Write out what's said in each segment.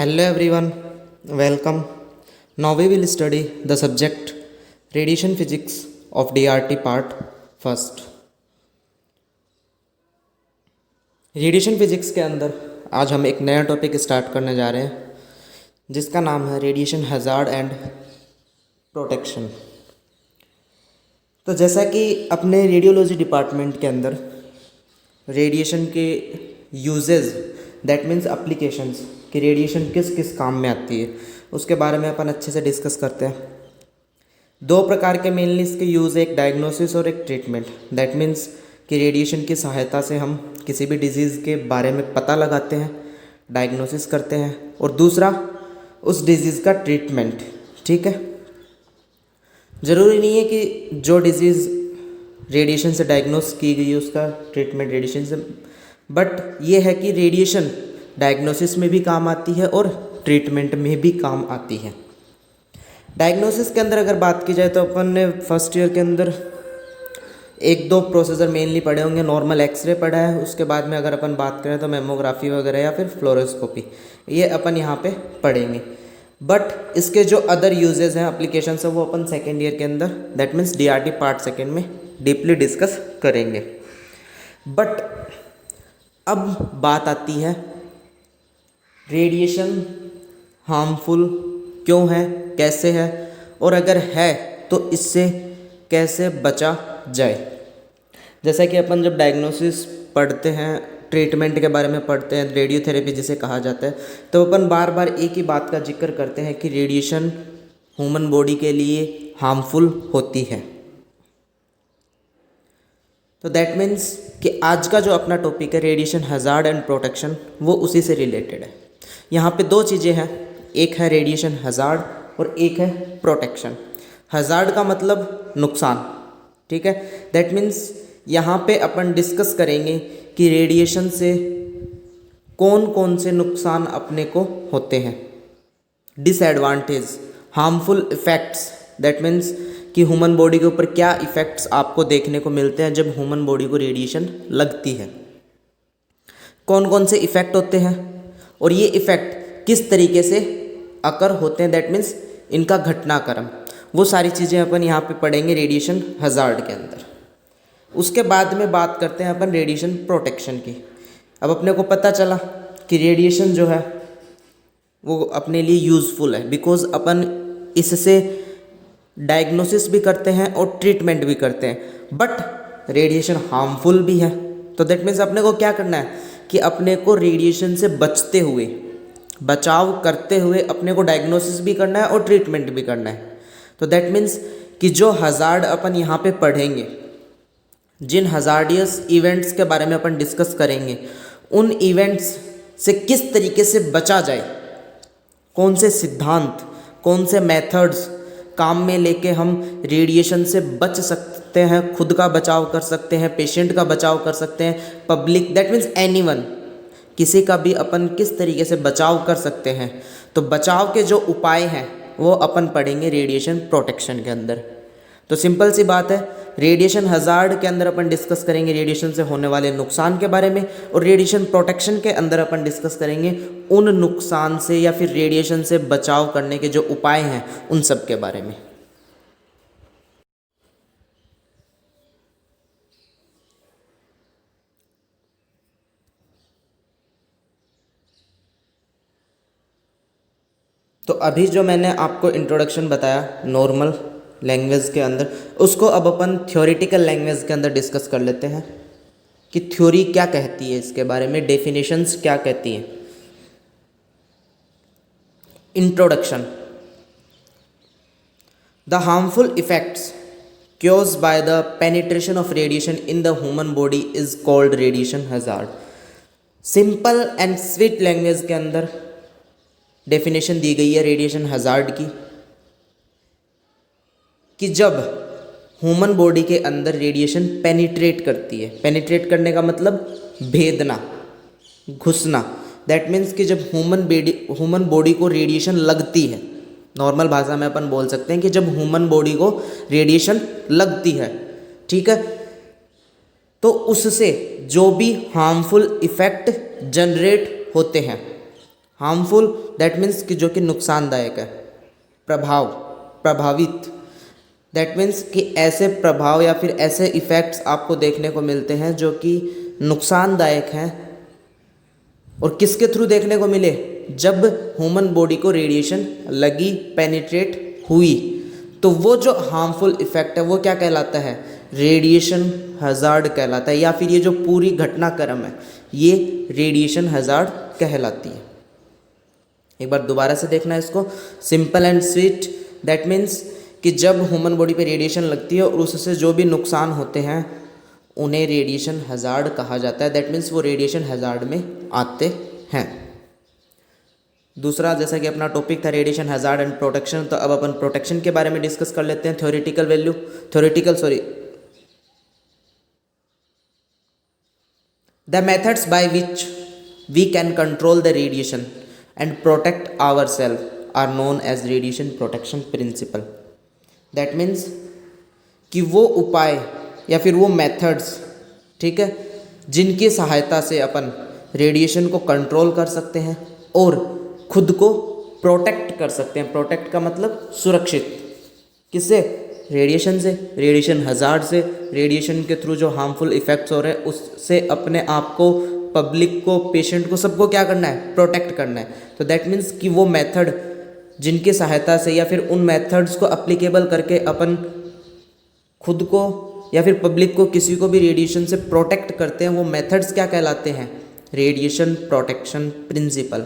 Hello everyone, welcome. Now we will study the subject radiation physics of DRT part first. Radiation physics के अंदर आज हम एक नया टॉपिक स्टार्ट करने जा रहे हैं जिसका नाम है रेडिएशन हज़ार्ड एंड प्रोटेक्शन। तो जैसा कि अपने रेडियोलॉजी डिपार्टमेंट के अंदर रेडिएशन के यूजेस दैट मीन्स एप्लीकेशंस कि रेडिएशन किस किस काम में आती है उसके बारे में अपन अच्छे से डिस्कस करते हैं। दो प्रकार के मेनली इसके यूज़, एक डायग्नोसिस और एक ट्रीटमेंट। दैट मीन्स कि रेडिएशन की सहायता से हम किसी भी डिजीज़ के बारे में पता लगाते हैं, डायग्नोसिस करते हैं, और दूसरा उस डिजीज़ का ट्रीटमेंट। ठीक है, ज़रूरी नहीं है कि जो डिजीज़ रेडिएशन से डायग्नोस की गई है उसका ट्रीटमेंट रेडिएशन से, बट ये है कि रेडिएशन डायग्नोसिस में भी काम आती है और ट्रीटमेंट में भी काम आती है। डायग्नोसिस के अंदर अगर बात की जाए तो अपन ने फर्स्ट ईयर के अंदर एक दो प्रोसीजर मेनली पढ़े होंगे। नॉर्मल एक्सरे पढ़ा है, उसके बाद में अगर अपन बात करें तो मेमोग्राफी वगैरह या फिर फ्लोरोस्कोपी, ये अपन यहाँ पे पढ़ेंगे। बट इसके जो अदर यूजेस हैं, एप्लीकेशन है, वो अपन सेकेंड ईयर के अंदर that means DRT part second में डीपली डिस्कस करेंगे। बट अब बात आती है रेडिएशन हार्मफुल क्यों है, कैसे है, और अगर है तो इससे कैसे बचा जाए। जैसा कि अपन जब डायग्नोसिस पढ़ते हैं, ट्रीटमेंट के बारे में पढ़ते हैं, रेडियोथेरेपी जिसे कहा जाता है, तो अपन बार बार एक ही बात का जिक्र करते हैं कि रेडिएशन ह्यूमन बॉडी के लिए हार्मफुल होती है। तो दैट मीन्स कि आज का जो अपना टॉपिक है रेडिएशन हज़ार्ड एंड प्रोटेक्शन, वो उसी से रिलेटेड है। यहाँ पे दो चीज़ें हैं, एक है रेडिएशन हज़ार्ड और एक है प्रोटेक्शन। हज़ार्ड का मतलब नुकसान, ठीक है। दैट मीन्स यहाँ पे अपन डिस्कस करेंगे कि रेडिएशन से कौन कौन से नुकसान अपने को होते हैं, disadvantage, harmful effects. That means कि ह्यूमन बॉडी के ऊपर क्या इफ़ेक्ट्स आपको देखने को मिलते हैं जब ह्यूमन बॉडी को रेडिएशन लगती है, कौन कौन से इफ़ेक्ट होते हैं और ये इफ़ेक्ट किस तरीके से अकर होते हैं। दैट मीन्स इनका घटनाक्रम, वो सारी चीज़ें अपन यहाँ पे पढ़ेंगे रेडिएशन हज़ार्ड के अंदर। उसके बाद में बात करते हैं अपन रेडिएशन प्रोटेक्शन की। अब अपने को पता चला कि रेडिएशन जो है वो अपने लिए यूज़फुल है, बिकॉज अपन इससे डायग्नोसिस भी करते हैं और ट्रीटमेंट भी करते हैं। बट रेडिएशन हार्मफुल भी है, तो दैट मीन्स अपने को क्या करना है कि अपने को रेडिएशन से बचते हुए, बचाव करते हुए अपने को डायग्नोसिस भी करना है और ट्रीटमेंट भी करना है। तो दैट मीन्स कि जो हज़ार्ड अपन यहाँ पे पढ़ेंगे, जिन हज़ार्डियस इवेंट्स के बारे में अपन डिस्कस करेंगे, उन इवेंट्स से किस तरीके से बचा जाए, कौन से सिद्धांत, कौन से मेथड्स काम में लेके हम रेडिएशन से बच सकते हैं, खुद का बचाव कर सकते हैं, पेशेंट का बचाव कर सकते हैं, पब्लिक दैट मीन्स एनीवन, किसी का भी अपन किस तरीके से बचाव कर सकते हैं। तो बचाव के जो उपाय हैं वो अपन पढ़ेंगे रेडिएशन प्रोटेक्शन के अंदर। तो सिंपल सी बात है, रेडिएशन हज़ार्ड के अंदर अपन डिस्कस करेंगे रेडिएशन से होने वाले नुकसान के बारे में, और रेडिएशन प्रोटेक्शन के अंदर अपन डिस्कस करेंगे उन नुकसान से या फिर रेडिएशन से बचाव करने के जो उपाय हैं उन सब के बारे में। तो अभी जो मैंने आपको इंट्रोडक्शन बताया नॉर्मल लैंग्वेज के अंदर, उसको अब अपन थ्योरेटिकल लैंग्वेज के अंदर डिस्कस कर लेते हैं कि थ्योरी क्या कहती है, इसके बारे में डेफिनेशंस क्या कहती हैं। Introduction. The harmful effects caused by the penetration of radiation in the human body is called radiation hazard। Simple and sweet language के अंदर डेफिनेशन दी गई है रेडिएशन हज़ार्ड की, कि जब ह्यूमन बॉडी के अंदर रेडिएशन पेनिट्रेट करती है, पेनिट्रेट करने का मतलब भेदना, घुसना। दैट मीन्स कि जब ह्यूमन बॉडी को रेडिएशन लगती है, नॉर्मल भाषा में अपन बोल सकते हैं कि जब ह्यूमन बॉडी को रेडिएशन लगती है, ठीक है, तो उससे जो भी हार्मफुल इफ़ेक्ट जनरेट होते हैं हार्मफुल दैट मीन्स कि जो कि नुकसानदायक है। प्रभावित दैट मीन्स कि ऐसे प्रभाव या फिर ऐसे इफ़ेक्ट्स आपको देखने को मिलते हैं जो कि नुकसानदायक हैं। और किसके थ्रू देखने को मिले? जब ह्यूमन बॉडी को रेडिएशन लगी, पेनिट्रेट हुई, तो वो जो हार्मफुल इफ़ेक्ट है वो क्या कहलाता है? रेडिएशन हज़ार्ड कहलाता है, या फिर ये जो पूरी घटनाक्रम है ये रेडिएशन हज़ार्ड कहलाती है। एक बार दोबारा से देखना इसको, simple and sweet that means कि जब ह्यूमन बॉडी पे रेडिएशन लगती है और उससे जो भी नुकसान होते हैं उन्हें रेडिएशन हज़ार्ड कहा जाता है। दैट मीन्स वो रेडिएशन हज़ार्ड में आते हैं। दूसरा, जैसा कि अपना टॉपिक था रेडिएशन हज़ार्ड एंड प्रोटेक्शन, तो अब अपन प्रोटेक्शन के बारे में डिस्कस कर लेते हैं। The methods by which we can control the radiation and protect our self are known as radiation protection principle. That means कि वो उपाय या फिर वो मेथड्स, ठीक है, जिनकी सहायता से अपन रेडिएशन को कंट्रोल कर सकते हैं और खुद को प्रोटेक्ट कर सकते हैं। प्रोटेक्ट का मतलब सुरक्षित, किससे? रेडिएशन से, रेडिएशन हज़ार्ड से। रेडिएशन के थ्रू जो हार्मफुल इफ़ेक्ट्स हो रहे हैं उससे अपने आप को, पब्लिक को, पेशेंट को, सबको क्या करना है? प्रोटेक्ट करना है। तो दैट मीन्स कि वो मेथड जिनकी सहायता से या फिर उन मेथड्स को अप्लीकेबल करके अपन खुद को या फिर पब्लिक को, किसी को भी रेडिएशन से प्रोटेक्ट करते हैं, वो मेथड्स क्या कहलाते हैं? Radiation protection principle.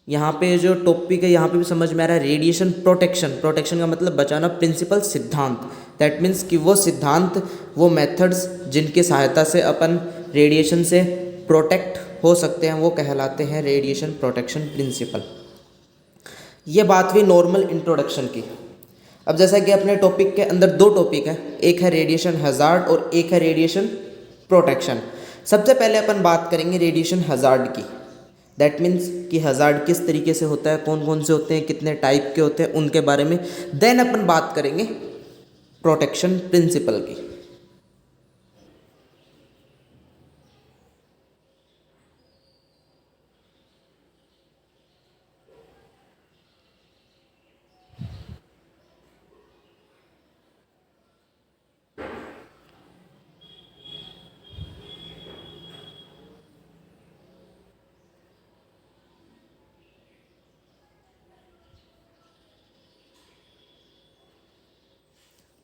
यहाँ पे जो टॉपिक है यहाँ पे भी समझ में आ रहा है, रेडिएशन प्रोटेक्शन। प्रोटेक्शन का मतलब बचाना, प्रिंसिपल सिद्धांत। दैट मीन्स कि वो सिद्धांत, वो मेथड्स जिनकी सहायता से अपन रेडिएशन से प्रोटेक्ट हो सकते हैं वो कहलाते हैं रेडिएशन प्रोटेक्शन प्रिंसिपल। ये बात हुई नॉर्मल इंट्रोडक्शन की। अब जैसा कि अपने टॉपिक के अंदर दो टॉपिक हैं, एक है रेडिएशन हज़ार्ड और एक है रेडिएशन प्रोटेक्शन। सबसे पहले अपन बात करेंगे रेडिएशन हज़ार्ड की। दैट मीन्स कि हज़ार्ड किस तरीके से होता है, कौन कौन से होते हैं, कितने टाइप के होते हैं, उनके बारे में। देन अपन बात करेंगे प्रोटेक्शन प्रिंसिपल की।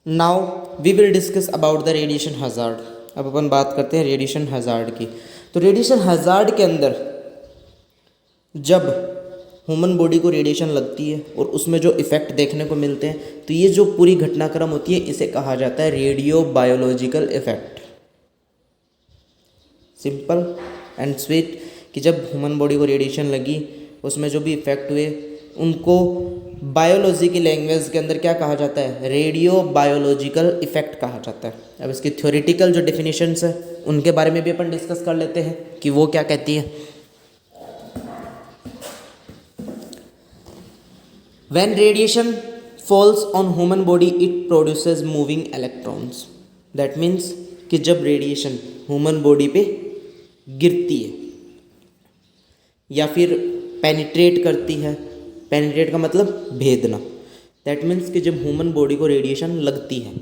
Now we will discuss about the radiation hazard. अब अपन बात करते हैं रेडिएशन हज़ार्ड की। तो रेडिएशन हज़ार्ड के अंदर जब ह्यूमन बॉडी को रेडिएशन लगती है और उसमें जो इफ़ेक्ट देखने को मिलते हैं, तो ये जो पूरी घटनाक्रम होती है इसे कहा जाता है radio biological effect. Simple and sweet कि जब ह्यूमन बॉडी को रेडिएशन लगी, उसमें जो भी इफ़ेक्ट हुए उनको बायोलॉजी की लैंग्वेज के अंदर क्या कहा जाता है? रेडियो बायोलॉजिकल इफ़ेक्ट कहा जाता है। अब इसकी थ्योरेटिकल जो डेफिनेशंस है उनके बारे में भी अपन डिस्कस कर लेते हैं कि वो क्या कहती है। When radiation falls on human body it produces moving electrons. That means कि जब रेडिएशन ह्यूमन बॉडी पे गिरती है या फिर पेनिट्रेट करती है, पेनिट्रेट का मतलब भेदना। दैट मीन्स कि जब ह्यूमन बॉडी को रेडिएशन लगती है,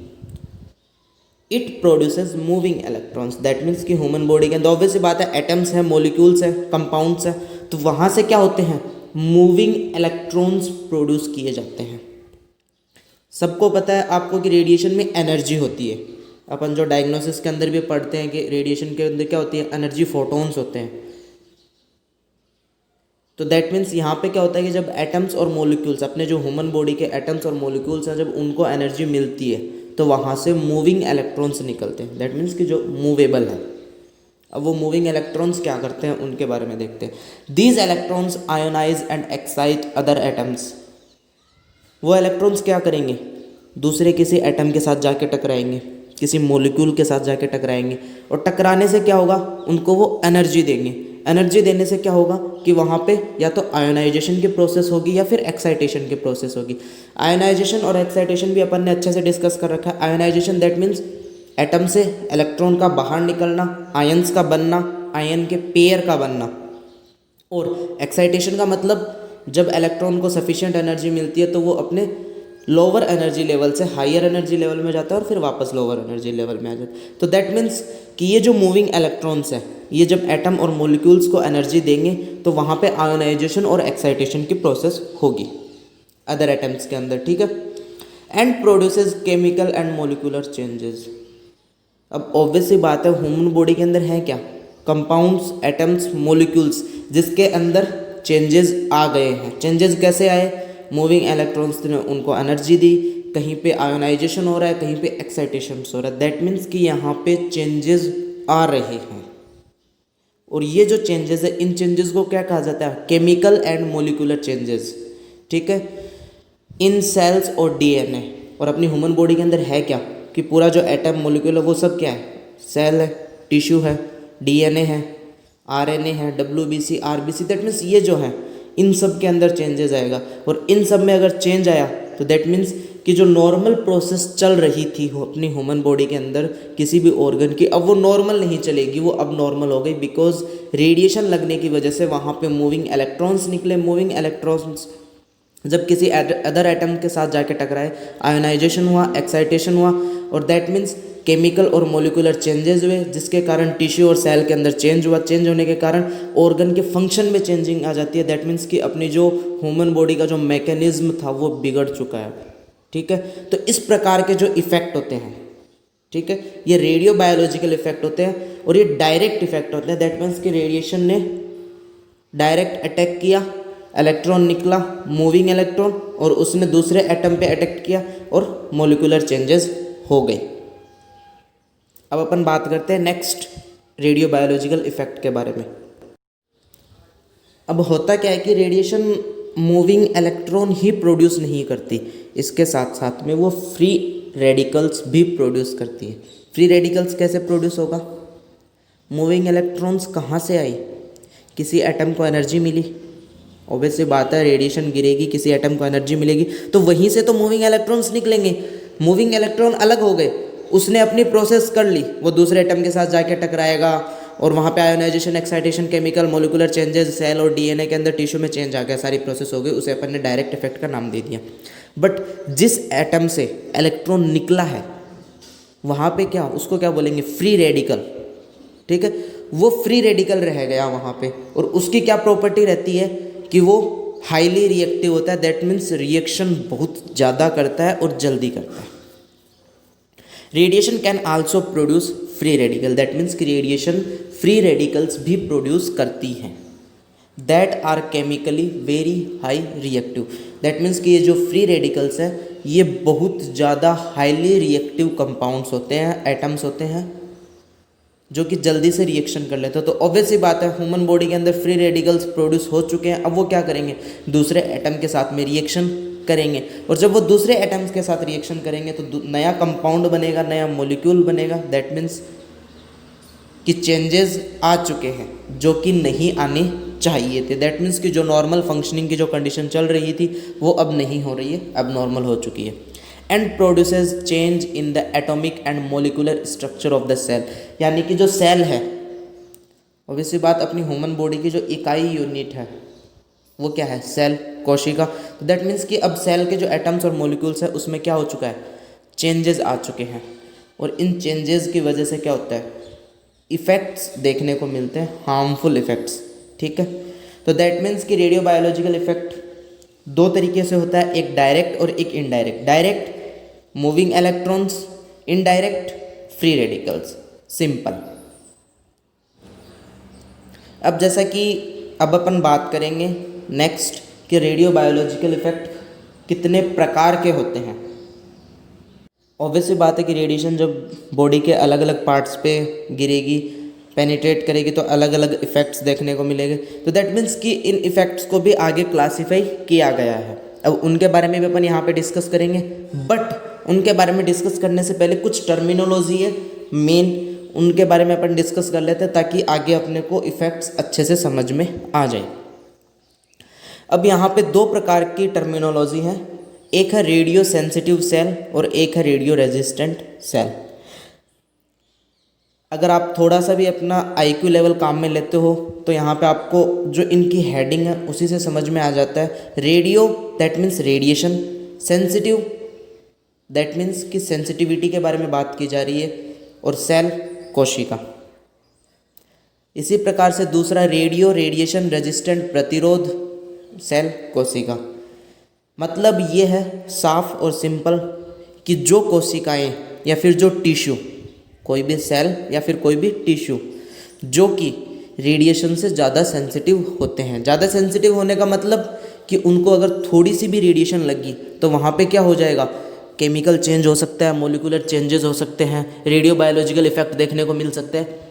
it produces moving electrons. That means कि ह्यूमन बॉडी के अंदर ऑब्वियस सी बात है, एटम्स हैं, मॉलिक्यूल्स हैं, कंपाउंड्स हैं, तो वहाँ से क्या होते हैं? मूविंग इलेक्ट्रॉन्स प्रोड्यूस किए जाते हैं। सबको पता है आपको कि रेडिएशन में एनर्जी होती है। अपन जो डायग्नोसिस के अंदर भी पढ़ते हैं कि रेडिएशन के अंदर क्या होती है? एनर्जी, फोटॉन्स होते हैं। तो दैट मीन्स यहाँ पे क्या होता है कि जब एटम्स और मॉलिक्यूल्स, अपने जो ह्यूमन बॉडी के एटम्स और मॉलिक्यूल्स हैं, जब उनको एनर्जी मिलती है तो वहाँ से मूविंग इलेक्ट्रॉन्स निकलते हैं। दैट मीन्स कि जो मूवेबल है। अब वो मूविंग इलेक्ट्रॉन्स क्या करते हैं उनके बारे में देखते हैं। These electrons ionise and excite other atoms. वो इलेक्ट्रॉन्स क्या करेंगे? दूसरे किसी एटम के साथ जाके टकराएंगे, किसी मॉलिक्यूल के साथ जाके टकराएंगे, और टकराने से क्या होगा? उनको वो एनर्जी देंगे। एनर्जी देने से क्या होगा कि वहाँ पे या तो आयोनाइजेशन की प्रोसेस होगी या फिर एक्साइटेशन की प्रोसेस होगी। आयोनाइजेशन और एक्साइटेशन भी अपन ने अच्छे से डिस्कस कर रखा है। आयोनाइजेशन दैट मीन्स एटम से इलेक्ट्रॉन का बाहर निकलना, आयंस का बनना, आयन के पेयर का बनना। और एक्साइटेशन का मतलब जब इलेक्ट्रॉन को सफिशिएंट एनर्जी मिलती है तो वो अपने लोअर एनर्जी लेवल से हायर एनर्जी लेवल में जाता है और फिर वापस लोअर एनर्जी लेवल में आ जाता है। तो दैट मीन्स कि ये जो मूविंग इलेक्ट्रॉन्स है ये जब एटम और मॉलिक्यूल्स को एनर्जी देंगे तो वहाँ पे आयोनाइजेशन और एक्साइटेशन की प्रोसेस होगी अदर एटम्स के अंदर, ठीक है। And produces chemical and molecular changes. अब ऑब्वियस सी बात है ह्यूमन बॉडी के अंदर है क्या, कंपाउंड्स, एटम्स, मॉलिक्यूल्स जिसके अंदर चेंजेस आ गए हैं। चेंजेस कैसे आए, मूविंग इलेक्ट्रॉन्स ने उनको एनर्जी दी, कहीं पे आयोनाइजेशन हो रहा है, कहीं पे एक्साइटेशन हो रहा है। दैट मीन्स कि यहाँ पे चेंजेस आ रहे हैं। और ये जो चेंजेस है इन चेंजेस को क्या कहा जाता है, केमिकल एंड मोलिकुलर चेंजेस, ठीक है, इन सेल्स और डीएनए। और अपनी ह्यूमन बॉडी के अंदर है क्या कि पूरा जो एटम मॉलिक्यूल है वो सब क्या है, सेल है, टिश्यू है, डीएनए है, आरएनए है, डब्ल्यूबीसी, आरबीसी। दैट मीन्स ये जो है इन सब के अंदर चेंजेस आएगा। और इन सब में अगर चेंज आया तो दैट मीन्स कि जो नॉर्मल प्रोसेस चल रही थी अपनी ह्यूमन बॉडी के अंदर किसी भी ऑर्गन की, अब वो नॉर्मल नहीं चलेगी, वो अब नॉर्मल हो गई। बिकॉज रेडिएशन लगने की वजह से वहाँ पे मूविंग इलेक्ट्रॉन्स निकले। मूविंग इलेक्ट्रॉन्स जब किसी अदर एटम के साथ जाके टकराए, आयोनाइजेशन हुआ, एक्साइटेशन हुआ, और दैट मीन्स केमिकल और मोलिकुलर चेंजेस हुए जिसके कारण टिश्यू और सेल के अंदर चेंज हुआ। चेंज होने के कारण ऑर्गन के फंक्शन में चेंजिंग आ जाती है। दैट मीन्स कि अपनी जो ह्यूमन बॉडी का जो मैकेनिज्म था वो बिगड़ चुका है, ठीक है। तो इस प्रकार के जो इफेक्ट होते हैं, ठीक है, ये रेडियो बायोलॉजिकल इफेक्ट होते हैं और ये डायरेक्ट इफेक्ट होते हैं। दैट मीन्स कि रेडिएशन ने डायरेक्ट अटैक किया, इलेक्ट्रॉन निकला, मूविंग इलेक्ट्रॉन, और उसने दूसरे एटम पे अटैक किया और मॉलिक्यूलर चेंजेस हो गए। अब अपन बात करते हैं नेक्स्ट रेडियो बायोलॉजिकल इफेक्ट के बारे में। अब होता क्या है कि रेडिएशन मूविंग इलेक्ट्रॉन ही प्रोड्यूस नहीं करती, इसके साथ साथ में वो फ्री रेडिकल्स भी प्रोड्यूस करती है। फ्री रेडिकल्स कैसे प्रोड्यूस होगा, मूविंग इलेक्ट्रॉन्स कहाँ से आई, किसी एटम को एनर्जी मिली, ऑब्वियस सी बात है रेडिएशन गिरेगी, किसी एटम को एनर्जी मिलेगी तो वहीं से तो मूविंग इलेक्ट्रॉन्स निकलेंगे। मूविंग इलेक्ट्रॉन अलग हो गए, उसने अपनी प्रोसेस कर ली, वो दूसरे एटम के साथ जाके टकराएगा और वहाँ पे ionisation, excitation, chemical, molecular changes, cell और डीएनए के अंदर टिश्यू में चेंज आ गया, सारी प्रोसेस हो गई, उसे अपन ने डायरेक्ट इफेक्ट का नाम दे दिया। बट जिस एटम से इलेक्ट्रॉन निकला है वहाँ पे क्या, उसको क्या बोलेंगे, फ्री रेडिकल, ठीक है, वो फ्री रेडिकल रह गया वहाँ पे। और उसकी क्या प्रॉपर्टी रहती है कि वो हाईली रिएक्टिव होता है। दैट मीन्स रिएक्शन बहुत ज़्यादा करता है और जल्दी करता है। Radiation can also produce free radical. That means कि रेडिएशन फ्री रेडिकल्स भी प्रोड्यूस करती हैं that are chemically very high reactive. That means कि ये जो फ्री रेडिकल्स हैं ये बहुत ज़्यादा हाईली रिएक्टिव कंपाउंड्स होते हैं, एटम्स होते हैं जो कि जल्दी से रिएक्शन कर लेते हैं। तो ऑब्वियस सी बात है ह्यूमन बॉडी के अंदर फ्री रेडिकल्स प्रोड्यूस हो चुके हैं, अब वो क्या करेंगे, दूसरे एटम के साथ में रिएक्शन करेंगे। और जब वो दूसरे एटम्स के साथ रिएक्शन करेंगे तो नया कंपाउंड बनेगा, नया मॉलिक्यूल बनेगा। दैट मीन्स कि चेंजेस आ चुके हैं जो कि नहीं आने चाहिए थे। दैट मीन्स कि जो नॉर्मल फंक्शनिंग की जो कंडीशन चल रही थी वो अब नहीं हो रही है, अब नॉर्मल हो चुकी है। And produces change in the atomic and molecular structure of the cell. यानी कि जो सेल है, ऑब्वियसली बात, अपनी ह्यूमन बॉडी की जो इकाई यूनिट है वो क्या है, सेल, कोशिका। तो दैट मीन्स कि अब सेल के जो एटम्स और मॉलिक्यूल्स है उसमें क्या हो चुका है, चेंजेस आ चुके हैं। और इन चेंजेस की वजह से क्या होता है, इफ़ेक्ट्स देखने को मिलते हैं, हार्मफुल इफ़ेक्ट्स, ठीक है। तो दैट मीन्स कि रेडियो बायोलॉजिकल इफेक्ट दो तरीके से होता है, एक डायरेक्ट और एक indirect. Direct moving electrons, indirect free radicals, simple. अब जैसा कि अब अपन बात करेंगे नेक्स्ट कि रेडियो बायोलॉजिकल इफेक्ट कितने प्रकार के होते हैं। ऑब्वियसली बात है कि रेडिएशन जब बॉडी के अलग अलग पार्ट्स पे गिरेगी, पेनिट्रेट करेगी तो अलग अलग इफ़ेक्ट्स देखने को मिलेंगे। तो दैट मीन्स कि इन इफ़ेक्ट्स को भी आगे क्लासीफाई किया गया है। अब उनके बारे में भी अपन यहाँ पे डिस्कस करेंगे, बट उनके बारे में डिस्कस करने से पहले कुछ टर्मिनोलॉजी है मेन, उनके बारे में अपन डिस्कस कर लेते हैं ताकि आगे अपने को इफ़ेक्ट्स अच्छे से समझ में आ जाए। अब यहाँ पे दो प्रकार की टर्मिनोलॉजी है, एक है रेडियो सेंसिटिव सेल और एक है रेडियो रेजिस्टेंट सेल। अगर आप थोड़ा सा भी अपना आईक्यू लेवल काम में लेते हो तो यहाँ पे आपको जो इनकी हेडिंग है उसी से समझ में आ जाता है। Radio that means radiation, sensitive that means कि सेंसिटिविटी के बारे में बात की जा रही है, और सेल कोशिका। इसी प्रकार से दूसरा रेडियो रेडिएशन रेजिस्टेंट प्रतिरोध सेल कोशिका। मतलब ये है साफ और सिंपल कि जो कोशिकाएं या फिर जो टिश्यू, कोई भी सेल या फिर कोई भी टिश्यू जो कि रेडिएशन से ज़्यादा सेंसिटिव होते हैं। ज़्यादा सेंसिटिव होने का मतलब कि उनको अगर थोड़ी सी भी रेडिएशन लगी तो वहाँ पे क्या हो जाएगा, केमिकल चेंज हो सकता है, मोलिकुलर चेंजेस हो सकते हैं, रेडियो बायोलॉजिकल इफेक्ट देखने को मिल सकते हैं।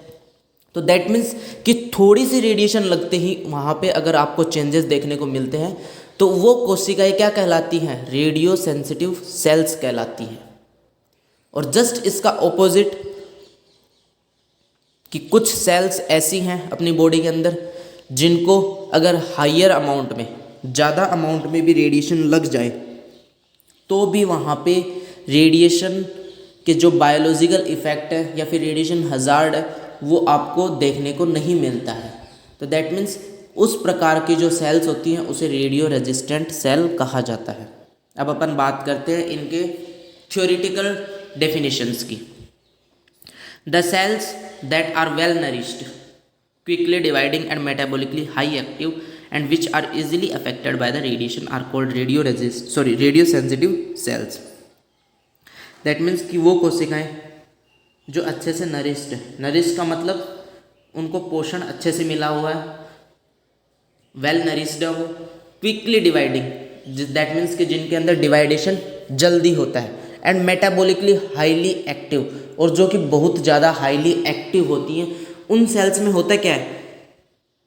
तो दैट मीन्स कि थोड़ी सी रेडिएशन लगते ही वहाँ पे अगर आपको चेंजेस देखने को मिलते हैं तो वो कोशिकाएं क्या कहलाती हैं, रेडियो सेंसिटिव सेल्स कहलाती हैं। और जस्ट इसका ऑपोजिट कि कुछ सेल्स ऐसी हैं अपनी बॉडी के अंदर जिनको अगर हायर अमाउंट में, ज़्यादा अमाउंट में भी रेडिएशन लग जाए तो भी वहाँ पे रेडिएशन के जो बायोलॉजिकल इफ़ेक्ट है या फिर रेडिएशन हज़ार्ड है वो आपको देखने को नहीं मिलता है। तो दैट मीन्स उस प्रकार की जो सेल्स होती हैं उसे रेडियो रेजिस्टेंट सेल कहा जाता है। अब अपन बात करते हैं इनके थ्योरेटिकल डेफिनेशंस की। The cells that are well nourished, quickly dividing and metabolically high active and which are easily affected by the radiation are called radio sensitive cells. That means कि वो कोशिकाएं जो अच्छे से नरिश्ड है, नरिश्ड का मतलब उनको पोषण अच्छे से मिला हुआ है, वेल नरिश्ड है वो, क्विकली डिवाइडिंग दैट मीन्स कि जिनके अंदर डिवाइडेशन जल्दी होता है, एंड मेटाबॉलिकली हाईली एक्टिव, और जो कि बहुत ज़्यादा हाईली एक्टिव होती हैं। उन सेल्स में होता क्या है,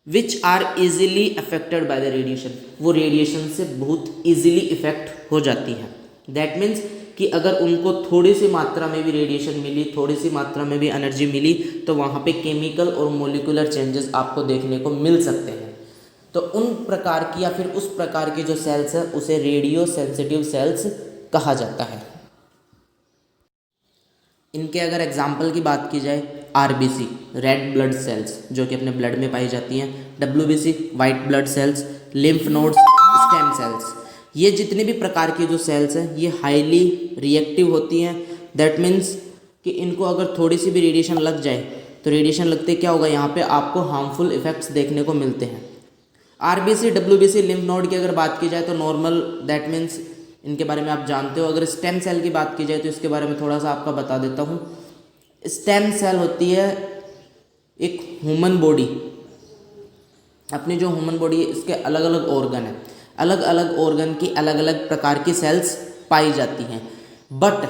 which are easily affected by the radiation, वो रेडिएशन से बहुत इजीली इफेक्ट हो जाती है। दैट मीन्स कि अगर उनको थोड़ी सी मात्रा में भी रेडिएशन मिली, थोड़ी सी मात्रा में भी एनर्जी मिली तो वहाँ पे केमिकल और मोलिकुलर चेंजेस आपको देखने को मिल सकते हैं। तो उन प्रकार की या फिर उस प्रकार की जो सेल्स है उसे रेडियो सेंसिटिव सेल्स कहा जाता है। इनके अगर एग्जाम्पल की बात की जाए, आरबीसी रेड ब्लड सेल्स जो कि अपने ब्लड में पाई जाती हैं, WBC white blood cells, lymph nodes, stem cells, ये जितने भी प्रकार की जो सेल्स हैं ये हाईली रिएक्टिव होती हैं। दैट मीन्स कि इनको अगर थोड़ी सी भी रेडिएशन लग जाए तो रेडिएशन लगते क्या होगा, यहाँ पे आपको हार्मफुल इफेक्ट्स देखने को मिलते हैं। आरबीसी डब्ल्यूबीसी लिम्फ नोड की अगर बात की जाए तो नॉर्मल, दैट मीन्स इनके बारे में आप जानते हो। अगर स्टेम सेल की बात की जाए तो इसके बारे में थोड़ा सा आपका बता देता हूँ। स्टेम सेल होती है एक ह्यूमन बॉडी, अपनी जो ह्यूमन बॉडी है इसके अलग अलग ऑर्गन है, अलग अलग ऑर्गन की अलग अलग प्रकार की सेल्स पाई जाती हैं। बट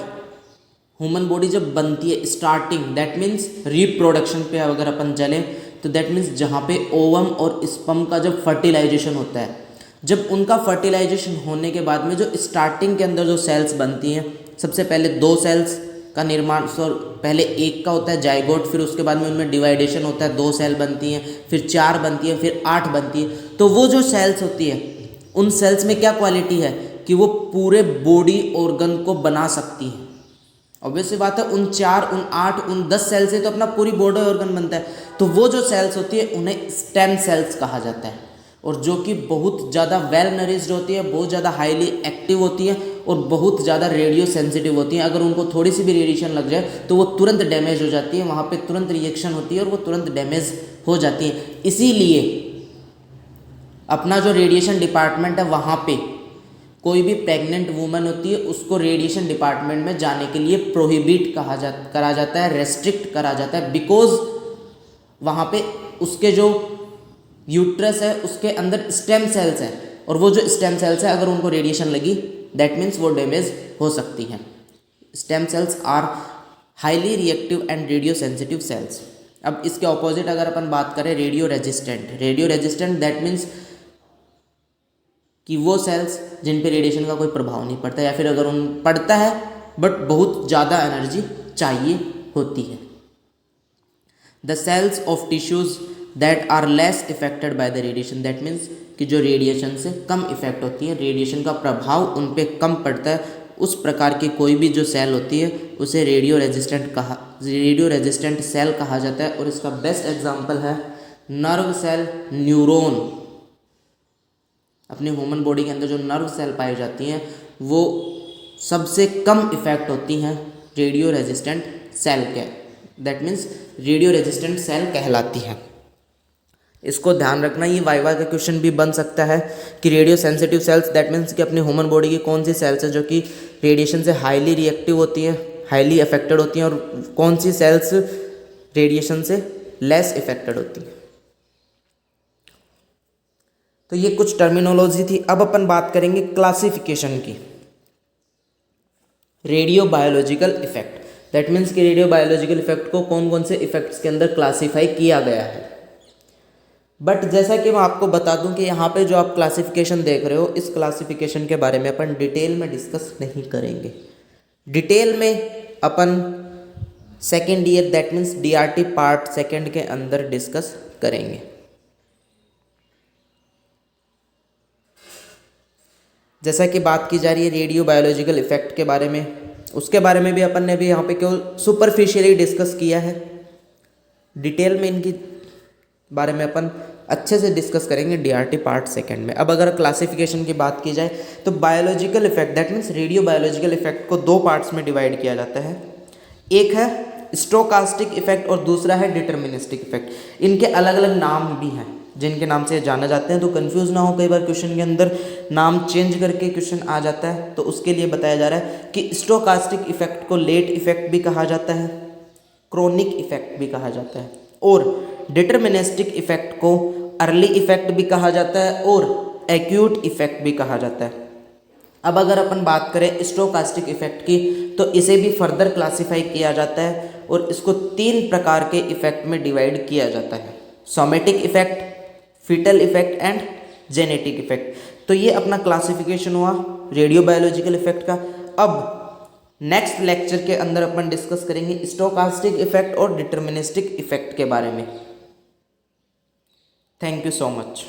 ह्यूमन बॉडी जब बनती है स्टार्टिंग, दैट मीन्स रिप्रोडक्शन पे अगर अपन चलें तो दैट मीन्स जहाँ पे ओवम और स्पर्म का जब फर्टिलाइजेशन होता है, जब उनका फर्टिलाइजेशन होने के बाद में जो स्टार्टिंग के अंदर जो सेल्स बनती हैं, सबसे पहले 2 सेल्स का निर्माण, पहले एक का होता है जाइगोट, फिर उसके बाद में उनमें डिवाइडेशन होता है, 2 सेल बनती हैं, फिर 4 बनती हैं, फिर 8 बनती है। तो वो जो सेल्स होती है उन सेल्स में क्या क्वालिटी है कि वो पूरे बॉडी ऑर्गन को बना सकती है। ऑब्वियस सी बात है, उन 4, उन 8, उन 10 सेल से तो अपना पूरी बॉडी ऑर्गन बनता है। तो वो जो सेल्स होती है उन्हें स्टेम सेल्स कहा जाता है, और जो कि बहुत ज़्यादा वेल नरिश्ड होती है, बहुत ज़्यादा हाईली एक्टिव होती है और बहुत ज़्यादा रेडियो सेंसिटिव होती हैं। अगर उनको थोड़ी सी भी रेडिएशन लग जाए तो वो तुरंत डैमेज हो जाती है, वहाँ पे तुरंत रिएक्शन होती है और वो तुरंत डैमेज हो जाती है। इसीलिए अपना जो रेडिएशन डिपार्टमेंट है वहाँ पे कोई भी प्रेग्नेंट वूमन होती है उसको रेडिएशन डिपार्टमेंट में जाने के लिए प्रोहिबिट करा जाता है, रेस्ट्रिक्ट करा जाता है, बिकॉज वहाँ पे उसके जो यूट्रस है उसके अंदर स्टेम सेल्स हैं, और वो जो स्टेम सेल्स है अगर उनको रेडिएशन लगी दैट मीन्स वो डैमेज हो सकती हैं। Stem cells are highly reactive and radio sensitive cells. अब इसके ऑपोजिट अगर अपन बात करें रेडियो रेजिस्टेंट दैट मीन्स कि वो सेल्स जिन पे रेडिएशन का कोई प्रभाव नहीं पड़ता, या फिर अगर उन पड़ता है बट बहुत ज़्यादा एनर्जी चाहिए होती है। The cells of tissues that are less affected by the radiation, that means कि जो रेडिएशन से कम इफेक्ट होती है, रेडिएशन का प्रभाव उन पे कम पड़ता है, उस प्रकार की कोई भी जो सेल होती है उसे रेडियो रेजिस्टेंट सेल कहा जाता है। और इसका बेस्ट एग्जांपल है नर्व सेल, न्यूरॉन। अपनी ह्यूमन बॉडी के अंदर जो नर्व सेल पाई जाती हैं वो सबसे कम इफेक्ट होती हैं रेडियो रेजिस्टेंट सेल के, that means radio resistant cell कहलाती हैं। इसको ध्यान रखना, ये वाइवा का क्वेश्चन भी बन सकता है कि radio sensitive sales, that means कि अपनी ह्यूमन बॉडी की कौन सी सेल्स हैं जो कि रेडिएशन से हाईली रिएक्टिव होती हैं, हाईली अफेक्टेड होती हैं, और कौन सी सेल्स रेडिएशन से लेस इफेक्टेड होती हैं। तो ये कुछ टर्मिनोलॉजी थी। अब अपन बात करेंगे क्लासिफिकेशन की। Radio biological effect, that means कि रेडियो बायोलॉजिकल इफेक्ट को कौन कौन से इफेक्ट्स के अंदर क्लासीफाई किया गया है। बट जैसा कि मैं आपको बता दूं कि यहाँ पे जो आप क्लासिफिकेशन देख रहे हो, इस क्लासिफिकेशन के बारे में अपन डिटेल में डिस्कस नहीं करेंगे। डिटेल में अपन second year, that means DRT part second के अंदर डिस्कस करेंगे। जैसा कि बात की जा रही है रेडियो बायोलॉजिकल इफेक्ट के बारे में, उसके बारे में भी अपन ने भी यहाँ पे केवल सुपरफिशियली डिस्कस किया है। डिटेल में इनकी बारे में अपन अच्छे से डिस्कस करेंगे DRT पार्ट सेकेंड में। अब अगर क्लासिफिकेशन की बात की जाए तो biological effect, that means radio biological effect को दो पार्ट्स में डिवाइड किया जाता है। एक है स्टोकास्टिक इफेक्ट और दूसरा है डिटर्मिनिस्टिक इफेक्ट। इनके अलग अलग नाम भी हैं जिनके नाम से जाने जाते हैं, तो कंफ्यूज ना हो। कई बार क्वेश्चन के अंदर नाम चेंज करके क्वेश्चन आ जाता है, तो उसके लिए बताया जा रहा है कि स्टोकास्टिक इफेक्ट को लेट इफेक्ट भी कहा जाता है, क्रोनिक इफेक्ट भी कहा जाता है, और डिटर्मिनिस्टिक इफेक्ट को अर्ली इफेक्ट भी कहा जाता है और एक्यूट इफेक्ट भी कहा जाता है। अब अगर अपन बात करें स्टोकास्टिक इफेक्ट की, तो इसे भी फर्दर क्लासिफाई किया जाता है और इसको 3 प्रकार के इफेक्ट में डिवाइड किया जाता है: somatic effect, foetal effect and genetic effect. तो ये अपना क्लासिफिकेशन हुआ रेडियो बायोलॉजिकल इफेक्ट का। अब नेक्स्ट लेक्चर के अंदर अपन डिस्कस करेंगे स्टोकास्टिक इफेक्ट और डिटर्मिनिस्टिक इफेक्ट के बारे में। Thank you so much.